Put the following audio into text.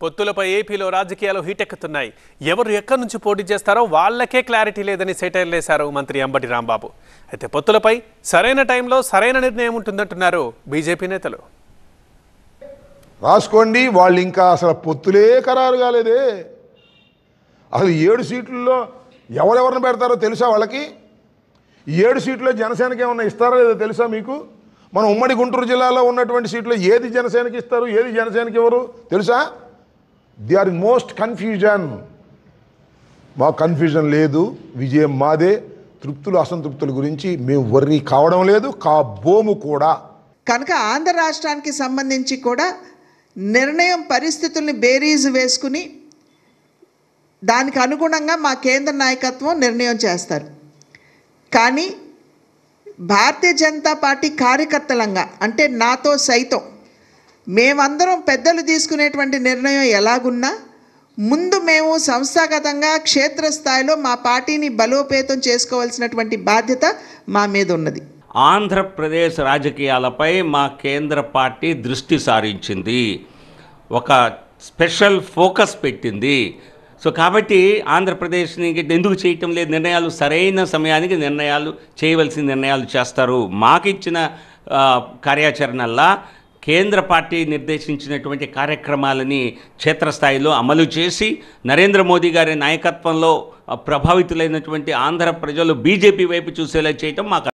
పొత్తులపై ఏపీలో రాజకీయాలు హీటెక్కుతున్నాయి. ఎవరు ఎక్కడి నుంచి పోటీ చేస్తారో వాళ్ళకే క్లారిటీ లేదని సెటైర్లేశారు మంత్రి అంబటి రాంబాబు. అయితే పొత్తులపై సరైన టైంలో సరైన నిర్ణయం ఉంటుందంటున్నారు బీజేపీ నేతలు. రాసుకోండి, వాళ్ళు ఇంకా అసలు పొత్తులే ఖరారు కాలేదే. అసలు 7 సీట్లలో ఎవరెవరిని పెడతారో తెలుసా వాళ్ళకి? 7 సీట్లలో జనసేనకి ఏమన్నా ఇస్తారో లేదో తెలుసా మీకు? మన ఉమ్మడి గుంటూరు జిల్లాలో ఉన్నటువంటి సీట్లో ఏది జనసేనకి ఇస్తారు, ఏది జనసేనకి ఎవరు తెలుసా? They are in most confusion. మాకు కన్ఫ్యూజన్ లేదు, విజయం మాదే. తృప్తులు అసంతృప్తుల గురించి మేము వర్రీ కావడం లేదు, కాబోము కూడా. కనుక ఆంధ్ర రాష్ట్రానికి సంబంధించి కూడా నిర్ణయం పరిస్థితుల్ని బేరీజు వేసుకుని దానికి అనుగుణంగా మా కేంద్ర నాయకత్వం నిర్ణయం చేస్తారు. కానీ భారతీయ జనతా పార్టీ కార్యకర్తలంగా, అంటే నాతో సైతం, మేమందరం పెద్దలు తీసుకునేటువంటి నిర్ణయం ఎలాగున్నా ముందు మేము సంస్థాగతంగా క్షేత్రస్థాయిలో మా పార్టీని బలోపేతం చేసుకోవాల్సినటువంటి బాధ్యత మా మీద ఉన్నది. ఆంధ్రప్రదేశ్ రాజకీయాలపై మా కేంద్ర పార్టీ దృష్టి సారించింది, ఒక స్పెషల్ ఫోకస్ పెట్టింది. సో కాబట్టి ఆంధ్రప్రదేశ్ని ఎందుకు చేయటం లేదు, నిర్ణయాలు సరైన సమయానికి నిర్ణయాలు చేయవలసిన నిర్ణయాలు చేస్తారు. మాకిచ్చిన కార్యాచరణల్లా కేంద్ర పార్టీ నిర్దేశించినటువంటి కార్యక్రమాలని క్షేత్రస్థాయిలో అమలు చేసి నరేంద్ర మోదీ గారి నాయకత్వంలో ప్రభావితులైనటువంటి ఆంధ్ర ప్రజలు బీజేపీ వైపు చూసేలా చేయటం మాకు